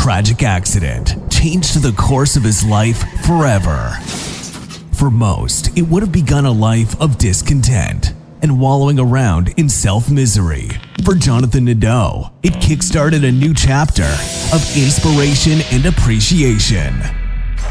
tragic accident changed the course of his life forever. For most, it would have begun a life of discontent and wallowing around in self-misery. For Jonathan Nadeau, it kickstarted a new chapter of inspiration and appreciation.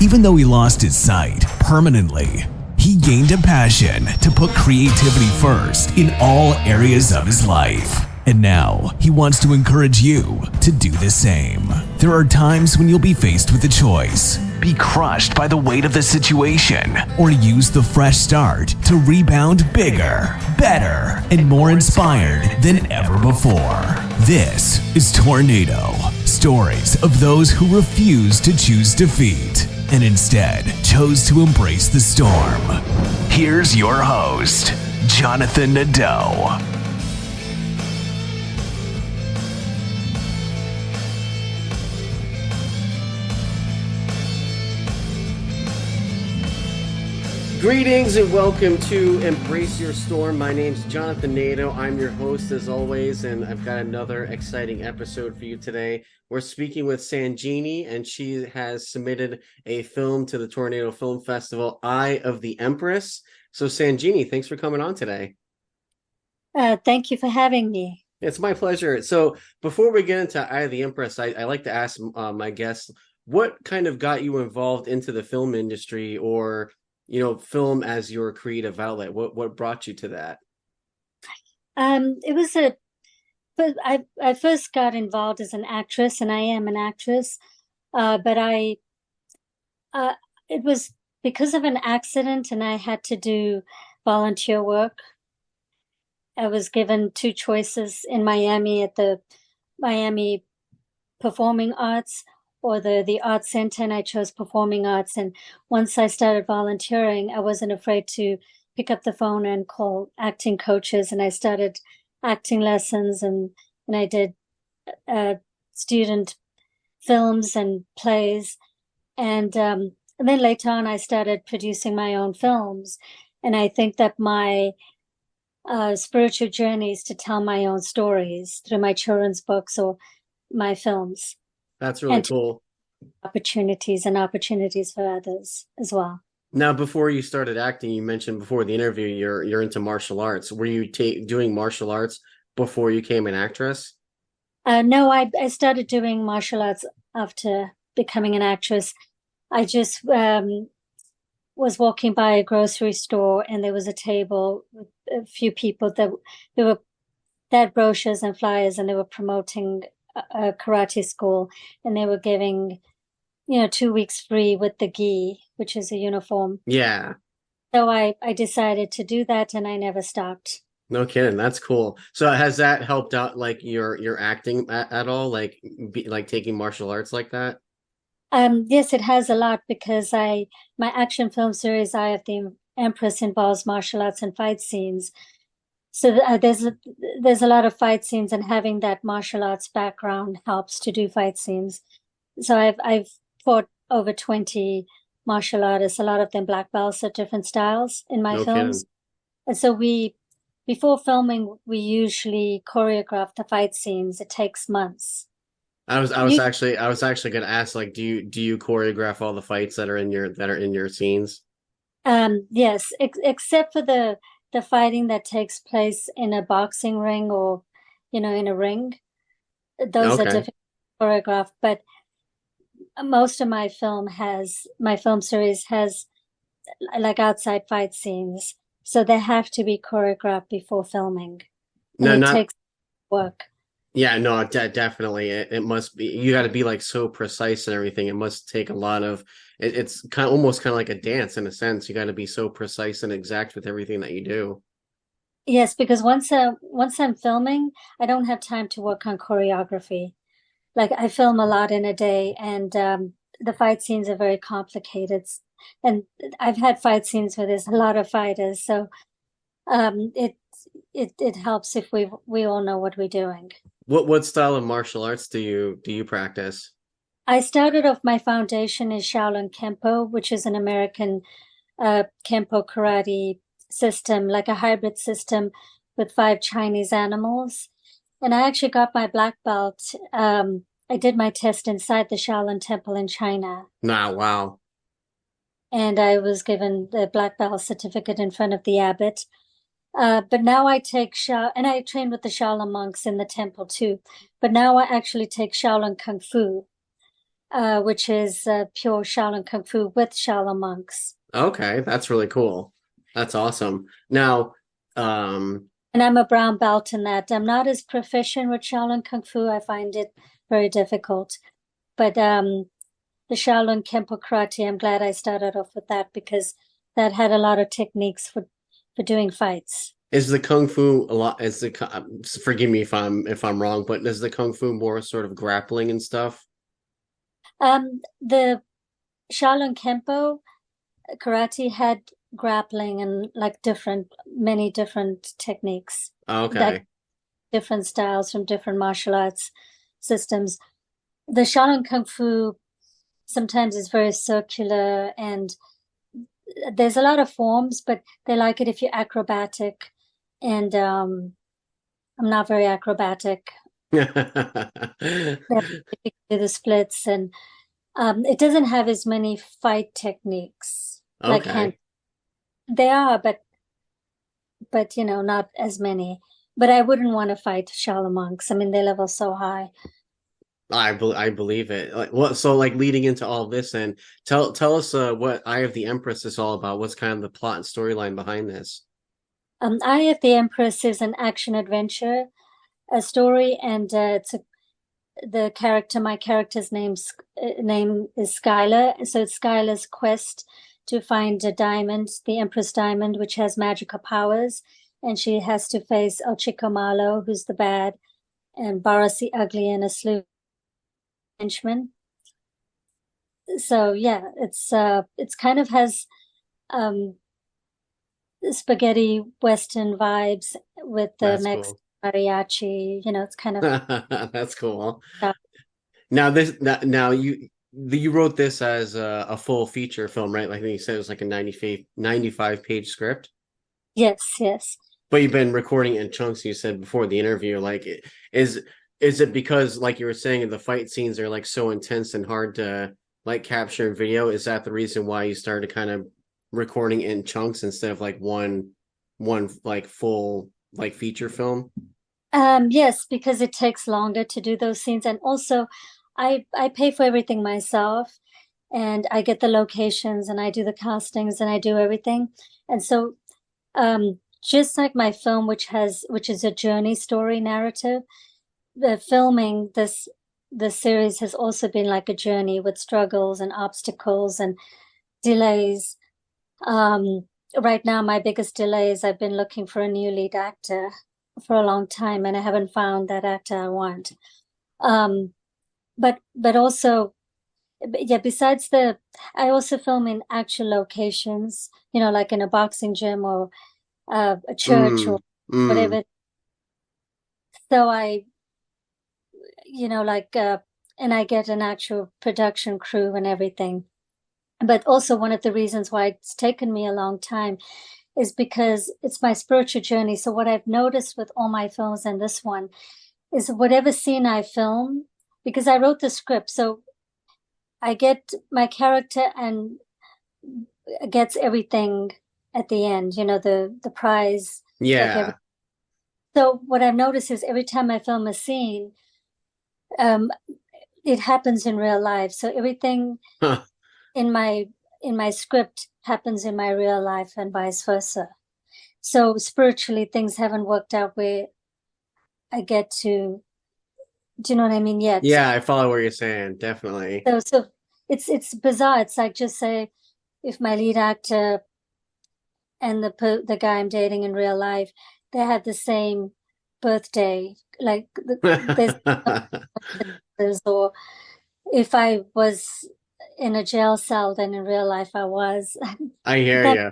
Even though he lost his sight permanently, he gained a passion to put creativity first in all areas of his life. And now, he wants to encourage you to do the same. There are times when you'll be faced with a choice. Be crushed by the weight of the situation, or use the fresh start to rebound bigger, better, and more inspired than ever before. This is Tornado, stories of those who refuse to choose defeat and instead chose to embrace the storm. Here's your host, Jonathan Nadeau. Greetings and welcome to Embrace Your Storm. My name's Jonathan Nadeau. I'm your host as always, and I've got another exciting episode for you today. We're speaking with Sanjini, and she has submitted a film to the Tornado Film Festival, Eye of the Empress. So Sanjini, thanks for coming on today. Thank you for having me. It's my pleasure. So before we get into Eye of the Empress, I like to ask my guests, what kind of got you involved into the film industry, or film as your creative outlet? What brought you to that? But I first got involved as an actress, and I am an actress. But it was because of an accident, and I had to do volunteer work. I was given two choices in Miami at the Miami Performing Arts or the Arts Center, and I chose Performing Arts. And once I started volunteering, I wasn't afraid to pick up the phone and call acting coaches, and I started acting lessons, and I did student films and plays. And then later on, I started producing my own films. And I think that my spiritual journey is to tell my own stories through my children's books or my films. That's really cool. Opportunities for others as well. Now, before you started acting, you mentioned before the interview you're into martial arts. Were you doing martial arts before you became an actress? No, I started doing martial arts after becoming an actress. I just was walking by a grocery store, and there was a table with a few people they had brochures and flyers, and they were promoting a karate school, and they were giving 2 weeks free with the gi, which is a uniform. Yeah. So I decided to do that, and I never stopped. No kidding. That's cool. So has that helped out like your acting at all? Like taking martial arts like that? Yes, it has a lot, because my action film series, Eye of the Empress, involves martial arts and fight scenes. So there's a lot of fight scenes, and having that martial arts background helps to do fight scenes. So I've fought over 20 martial artists, a lot of them black belts at different styles in my films. Kidding. And so before filming, we usually choreograph the fight scenes. It takes months. I was actually going to ask, like, do you choreograph all the fights that are in your scenes? Yes, except for the fighting that takes place in a boxing ring or, in a ring. Those are difficult to choreograph, but most of my film series has like outside fight scenes. So they have to be choreographed before filming. And it takes work. Yeah, no, definitely. It must be, you got to be like so precise and everything. It must take a lot of, it's almost kind of like a dance in a sense. You got to be so precise and exact with everything that you do. Yes, because once I'm filming, I don't have time to work on choreography. Like, I film a lot in a day, and the fight scenes are very complicated. And I've had fight scenes where there's a lot of fighters. So it helps if we all know what we're doing. What style of martial arts do you practice? I started off, my foundation is Shaolin Kempo, which is an American Kempo karate system, like a hybrid system with 5 Chinese animals. And I actually got my black belt a I did my test inside the Shaolin Temple in China, Nah, wow. and I was given the black belt certificate in front of the abbot. But now I take and I train with the Shaolin monks in the temple too. But now I actually take Shaolin Kung Fu, which is pure Shaolin Kung Fu with Shaolin monks. Okay, that's really cool. That's awesome. Now, And I'm a brown belt in that. I'm not as proficient with Shaolin Kung Fu. I find it very difficult. But the Shaolin Kempo Karate, I'm glad I started off with that because that had a lot of techniques for doing fights. is the Kung Fu a lot, forgive me if I'm wrong, but is the Kung Fu more sort of grappling and stuff? The Shaolin Kempo Karate had grappling and like many different techniques, like Okay. different styles from different martial arts systems. The Shaolin Kung Fu sometimes is very circular and there's a lot of forms, but they like it if you're acrobatic. And I'm not very acrobatic. Yeah, you can do the splits, and it doesn't have as many fight techniques like hand. Okay. They are, but not as many. But I wouldn't want to fight Shaolin monks. I mean, they level so high. I believe it. Like what? So like leading into all this, and tell us what Eye of the Empress is all about. What's kind of the plot and storyline behind this? Eye of the Empress is an action adventure, a story, and my character's name is Skylar. So it's Skylar's quest to find a diamond, the Empress diamond, which has magical powers, and she has to face El Chico Malo, who's the bad, and Barras the Ugly, and a slew of henchmen. So yeah, it's kind of has um spaghetti Western vibes with the That's Mexican cool. mariachi. It's kind of That's cool. Now now you wrote this as a full feature film, right? Like you said, it was like a 95 page script. yes, yes. But you've been recording in chunks, you said before the interview. Like, is it because, like you were saying, the fight scenes are like so intense and hard to like capture in video? Is that the reason why you started kind of recording in chunks instead of like one like full like feature film? Yes, because it takes longer to do those scenes, and also I pay for everything myself, and I get the locations, and I do the castings, and I do everything, and so just like my film, which is a journey story narrative, the filming the series has also been like a journey with struggles and obstacles and delays. Right now, my biggest delay is I've been looking for a new lead actor for a long time, and I haven't found that actor I want. Um, but also, yeah. I also film in actual locations. Like in a boxing gym or a church or Mm, mm. whatever. So like, and I get an actual production crew and everything. But also, one of the reasons why it's taken me a long time is because it's my spiritual journey. So what I've noticed with all my films and this one is whatever scene I film, because I wrote the script, so I get my character and gets everything at the end, the prize, like every. Yeah. So what I've noticed is every time I film a scene, um, it happens in real life. So everything Huh. in my script happens in my real life and vice versa. So spiritually, things haven't worked out where I get to, do you know what I mean? Yet. Yeah, I follow what you're saying. Definitely. So it's bizarre. It's like, just say if my lead actor and the guy I'm dating in real life, they had the same birthday, like or if I was in a jail cell, then in real life I was. I hear That, you.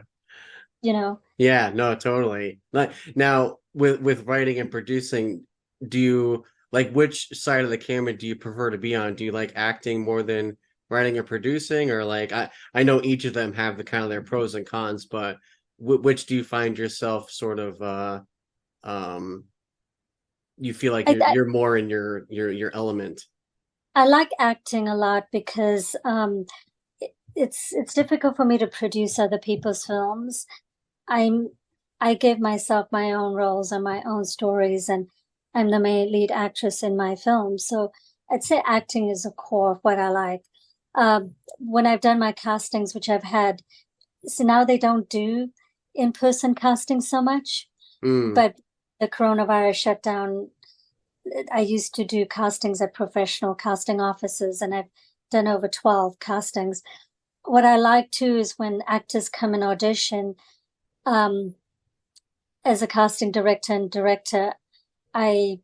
you know. Yeah, no, totally. Like now with writing and producing, do you like which side of the camera do you prefer to be on? Do you like acting more than writing or producing, or like I know each of them have the kind of their pros and cons, but which do you find yourself sort of um you feel like I, you're more in your element? I like acting a lot because it's difficult for me to produce other people's films. I'm I give myself my own roles and my own stories, and I'm the main lead actress in my film. So I'd say acting is a core of what I like. When I've done my castings, which I've had, so now they don't do in-person casting so much, Mm, but the coronavirus shut down. I used to do castings at professional casting offices, and I've done over 12 castings. What I like too is when actors come and audition. Um, as a casting director and director, I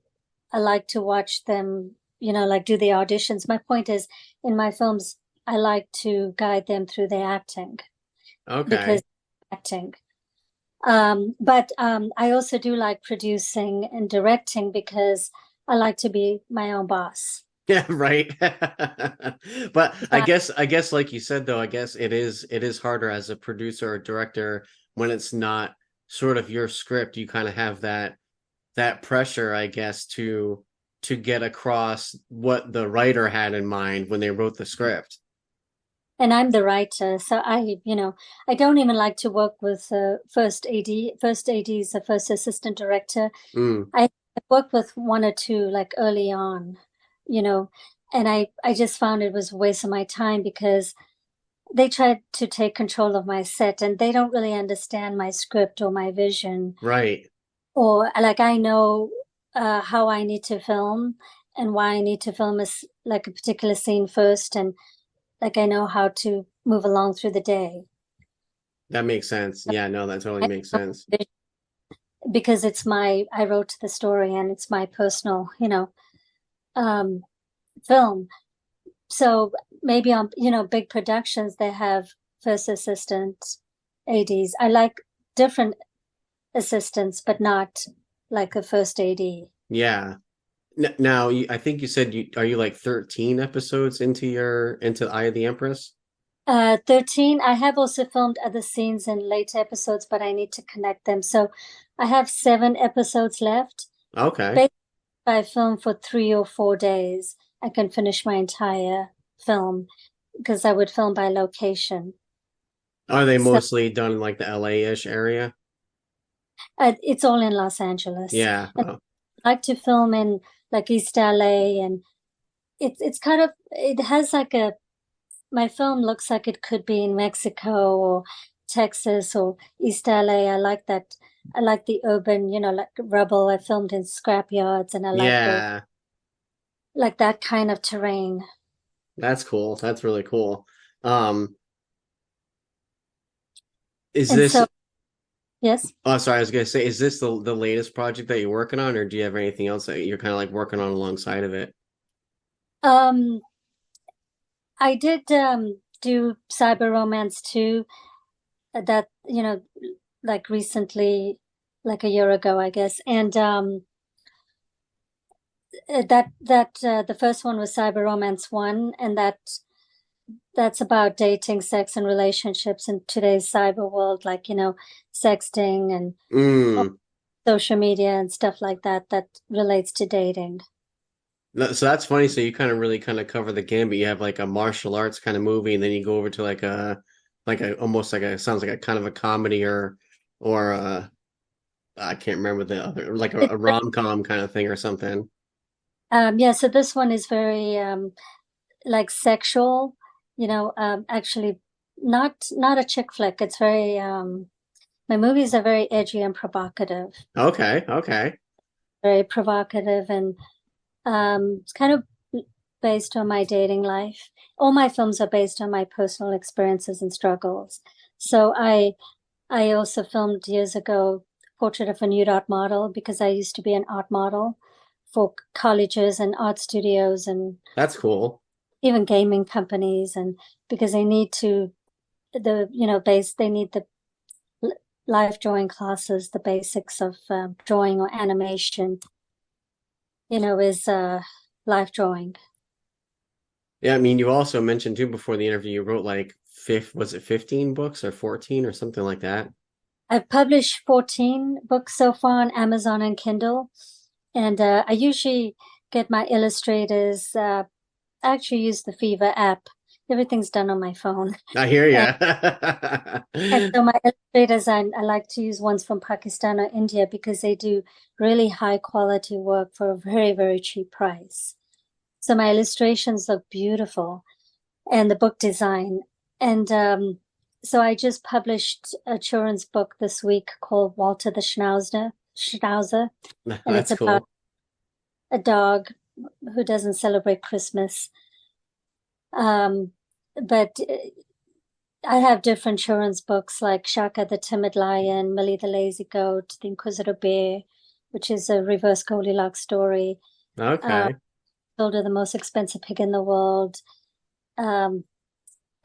I like to watch them, like do the auditions. My point is, in my films, I like to guide them through their acting because okay. acting. But I also do like producing and directing because I like to be my own boss. Yeah, right. But Yeah. I guess like you said though, I guess it is harder as a producer or director when it's not sort of your script. You kind of have that pressure, I guess, to get across what the writer had in mind when they wrote the script. And I'm the writer, so I don't even like to work with first AD. First AD is the first assistant director. Mm, I worked with one or two like early on, you know, and I just found it was a waste of my time because they tried to take control of my set and they don't really understand my script or my vision, right. or like I know how I need to film and why I need to film like a particular scene first, and like I know how to move along through the day. That makes sense. Yeah, no, that totally makes sense. Because I wrote the story and it's my personal, um, film. So maybe on, big productions, they have first assistant ADs. I like different assistants, but not like a first AD. Yeah. Now, I think you said you are you like 13 episodes into Eye of the Empress? 13, I have also filmed other scenes in later episodes, but I need to connect them. So I have 7 episodes left. Okay. Basically, if I film for 3 or 4 days, I can finish my entire film because I would film by location. Are they So mostly done in like the LA-ish area? it's all in Los Angeles. Yeah. And Oh, I like to film in like East LA, and it's kind of it has like a my film looks like it could be in Mexico or Texas or East LA. I like that. I like the urban, like rubble. I filmed in scrap yards, and I like the yeah. like that kind of terrain. That's cool. That's really cool. Um, is And this so, yes. oh sorry, I was gonna say, is this the latest project that you're working on, or do you have anything else that you're kind of like working on alongside of it? Um, I did do cyber romance too. That, like recently, like a year ago, I guess. And the first one was Cyber Romance 1, and that's about dating, sex, and relationships in today's cyber world, like, sexting and Mm. social media and stuff like that that relates to dating. So that's funny. So you kind of really kind of cover the gambit. You have like a martial arts kind of movie, and then you go over to like a almost like a sounds like a kind of a comedy or I can't remember the other like It's, a rom-com kind of thing or something. yeah, so this one is very like sexual, actually not a chick flick. It's very my movies are very edgy and provocative, Okay, okay. very provocative, and it's kind of based on my dating life. All my films are based on my personal experiences and struggles. So I also filmed years ago Portrait of a Nude Art Model because I used to be an art model for colleges and art studios and That's cool. even gaming companies, and because they need to they need the life drawing classes, the basics of drawing or animation, is life drawing. Yeah, I mean, you also mentioned too before the interview you wrote like fifth was it 15 books or 14 or something like that? I've published 14 books so far on Amazon and Kindle, and I usually get my illustrators. I actually use the Fever app. Everything's done on my phone. I hear And, and ya. so my illustrators, I like to use ones from Pakistan or India because they do really high quality work for a very, very cheap price. So my illustrations look beautiful and the book design. And so I just published a children's book this week called Walter the Schnauzer, and it's That's about cool. a dog who doesn't celebrate Christmas. But I have different children's books like Shaka the Timid Lion, Millie the Lazy Goat, The Inquisitor Bear, which is a reverse Goldilocks story. Uh, Okay. Hilda, the Most Expensive Pig in the World. Um,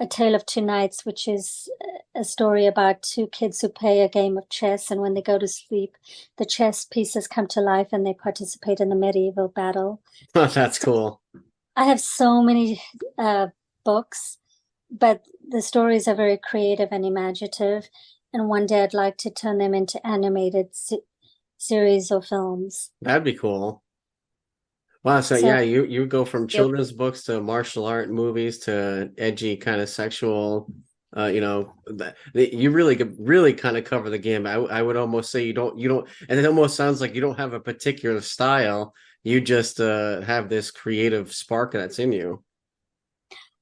A Tale of Two Nights, which is a story about two kids who play a game of chess, and when they go to sleep, the chess pieces come to life and they participate in the medieval battle. That's So cool. I have so many books, but the stories are very creative and imaginative. And one day I'd like to turn them into animated series or films. That'd be cool. Wow, so So, yeah, you go from yep. children's books to martial art movies to edgy kind of sexual, you really kind of cover the game. I would almost say you don't, and it almost sounds like you don't have a particular style. You just have this creative spark that's in you.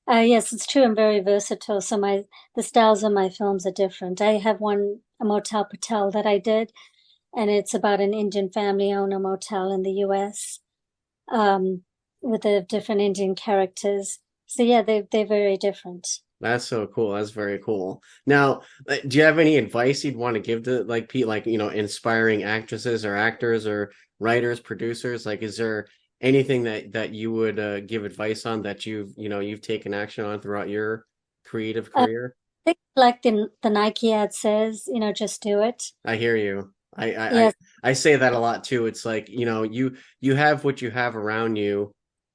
Yes, it's true. I'm very versatile. So the styles of my films are different. I have one, a Motel Patel that I did, and it's about an Indian family own a motel in the US, um, with the different Indian characters. So yeah, they're very different. That's so cool. That's very cool. Now, do you have any advice you'd want to give to inspiring actresses or actors or writers, producers? Like, is there anything that you would give advice on that you've taken action on throughout your creative I career? think like the Nike ad says, just do it. I hear you. Yes. I say that a lot too. It's like, you have what you have around you.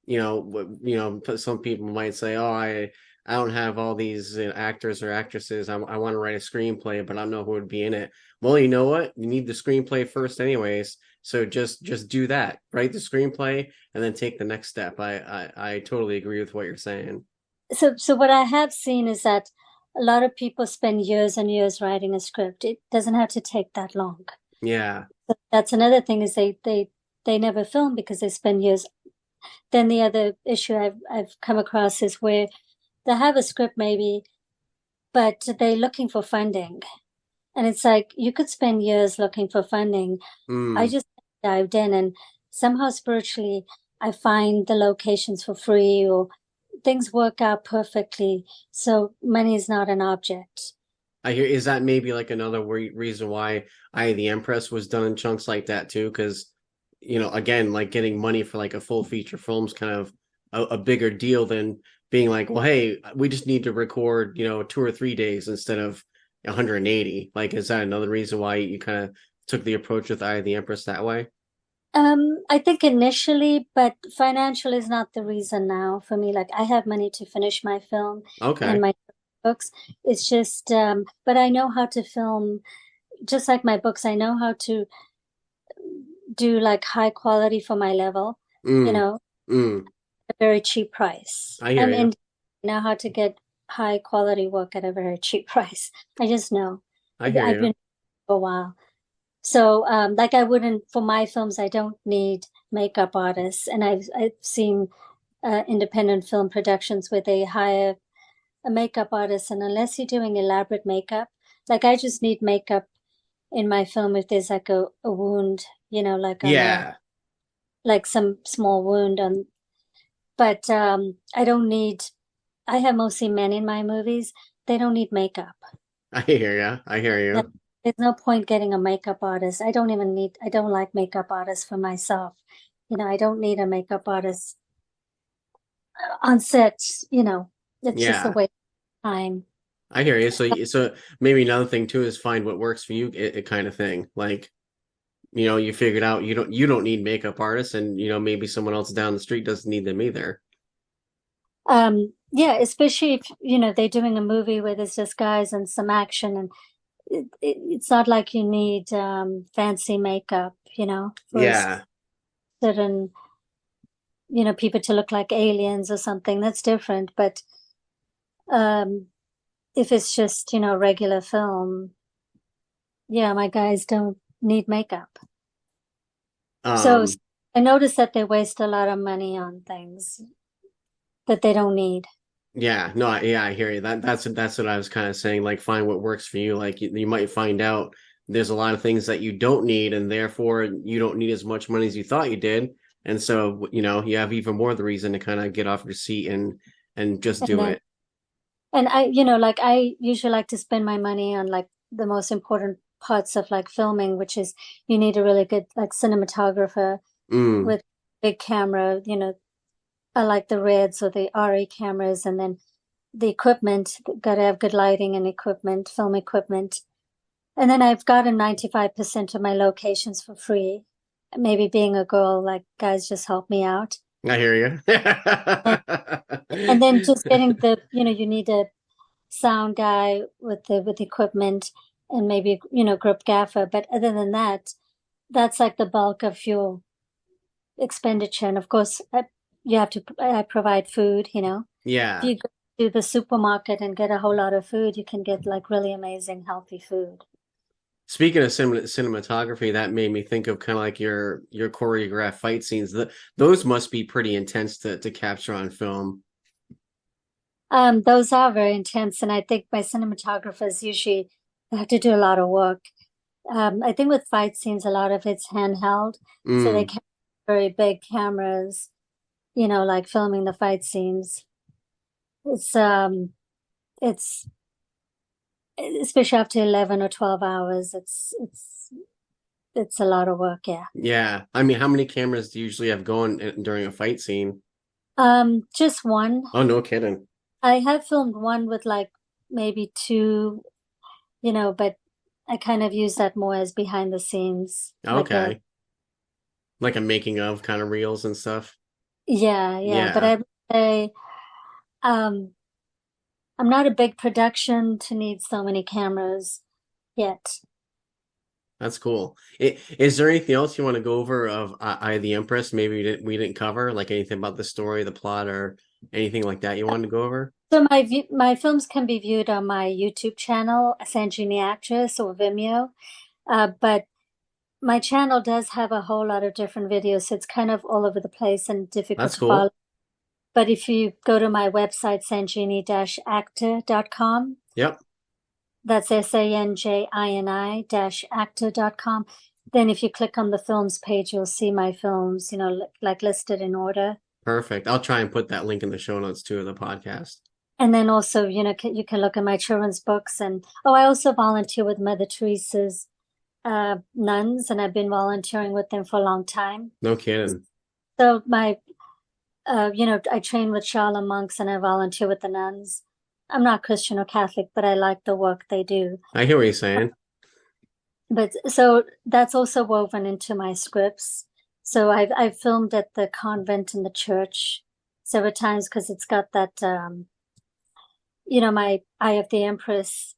Some people might say, "Oh, I don't have all these actors or actresses. I want to write a screenplay, but I don't know who would be in it." Well, you know what? You need the screenplay first anyways. So just do that. Write the screenplay and then take the next step. I totally agree with what you're saying. So what I have seen is that a lot of people spend years and years writing a script. It doesn't have to take that long. Yeah. That's another thing is they never film because they spend years. Then the other issue I've come across is where they have a script maybe, but they're looking for funding. And it's like you could spend years looking for funding. I Mm. just dived in and somehow spiritually I find the locations for free or things work out perfectly. So money is not an object. I hear, is that maybe like another reason why the Empress was done in chunks like that too? Because, again, like getting money for like a full feature film's kind of a bigger deal than being like, well, hey, we just need to record, 2 or 3 days instead of 180. Like, is that another reason why you kind of took the approach with the Empress that way? I think initially, but financial is not the reason now for me. Like I have money to finish my film and Okay. my books. It's just, but I know how to film, just like my books, I know how to do like high quality for my level, you Mm, know, mm. at a very cheap price. I hear I'm you. in know how to get high quality work at a very cheap price. I just know. I hear I've you. been for a while. So, like I wouldn't for my films, I don't need makeup artists, and I've seen independent film productions where they hire a makeup artist, and unless you're doing elaborate makeup, like I just need makeup in my film if there's like a wound, like on a Yeah. like some small wound on. But I don't need. I have mostly men in my movies. They don't need makeup. I hear you. I hear That you. there's no point getting a makeup artist. I don't like makeup artists for myself. I don't need a makeup artist on set, it's just a Yeah. waste of time. I hear you. So maybe another thing too is find what works for you, it kind of thing. Like, you figured out you don't need makeup artists, and maybe someone else down the street doesn't need them either. Yeah, especially if, they're doing a movie where there's just guys and some action and it's not like you need fancy makeup, for a Yeah. certain people to look like aliens or something. That's different. But if it's just, regular film, yeah, my guys don't need makeup. So Um, I noticed that they waste a lot of money on things that they don't need. yeah, no, I hear you. That's what I was kind of saying. Like, find what works for you. Like, you might find out there's a lot of things that you don't need, and therefore you don't need as much money as you thought you did. And so, you have even more of the reason to kind of get off your seat and just And do then, it. and I usually like to spend my money on like the most important parts of like filming, which is you need a really good like cinematographer Mm, with big camera, I like the Reds or the RE cameras, and then the equipment, got to have good lighting and equipment, film equipment. And then I've gotten 95% of my locations for free. Maybe being a girl, like guys just help me out. I hear you. And, and then just getting you need a sound guy with equipment and maybe, group gaffer. But other than that, that's like the bulk of your expenditure. And of course, you have to provide food, If Yeah. you go to the supermarket and get a whole lot of food, you can get like really amazing, healthy food. Speaking of cinematography, that made me think of kind of like your choreographed fight scenes. Those must be pretty intense to capture on film. Those are very intense, and I think my cinematographers usually have to do a lot of work. I think with fight scenes, a lot of it's handheld, so they Mm, carry very big cameras, like filming the fight scenes. It's it's especially after 11 or 12 hours, it's a lot of work, yeah. yeah. I mean, how many cameras do you usually have going during a fight scene? Just one. Oh, no kidding. I have filmed one with like maybe two, but I kind of use that more as behind the scenes, Okay. Like a making of kind of reels and stuff. yeah. But Yeah, I would say, um, I'm not a big production to need so many cameras yet. that's cool. Is there anything else you want to go over of I the Empress? Maybe we didn't cover like anything about the story, the plot, or anything like that you wanted to go over? So my films can be viewed on my YouTube channel, Sanjini Actress, or Vimeo. But my channel does have a whole lot of different videos, so it's kind of all over the place and difficult That's to follow. cool. But if you go to my website, sanjini-actor.com, Yep. that's sanjini-actor.com, then if you click on the films page, you'll see my films, like listed in order. Perfect. I'll try and put that link in the show notes too of the podcast. And then also, you can look at my children's books. And I also volunteer with Mother Teresa's nuns, and I've been volunteering with them for a long time. No kidding. So I train with Shaolin monks and I volunteer with the nuns. I'm not Christian or Catholic, but I like the work they do. I hear what you're saying. But so that's also woven into my scripts. So I've filmed at the convent and the church several times because it's got that my Eye of the Empress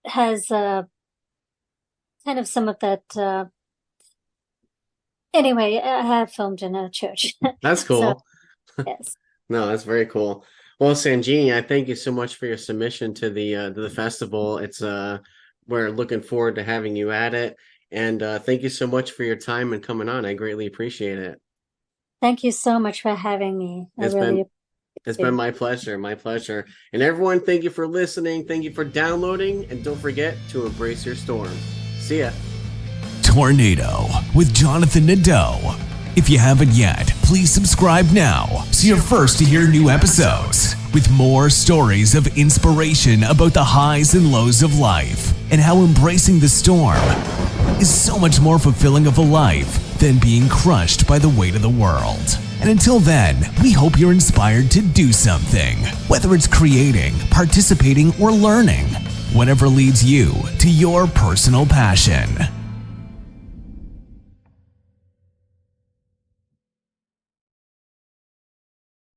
has kind of some of that. Anyway, I have filmed in a church. That's So, cool. yes. No, that's very cool. Well, Sanjini, I thank you so much for your submission to the festival. It's we're looking forward to having you at it. And thank you so much for your time and coming on. I greatly appreciate it. Thank you so much for having me. I It's really been it's appreciate been it. my pleasure, my pleasure. And everyone, thank you for listening. Thank you for downloading, and don't forget to embrace your storm. See ya. Tornado with Jonathan Nadeau. If you haven't yet, please subscribe now so you're first to hear new episodes with more stories of inspiration about the highs and lows of life and how embracing the storm is so much more fulfilling of a life than being crushed by the weight of the world. And until then, we hope you're inspired to do something, whether it's creating, participating, or learning, whatever leads you to your personal passion.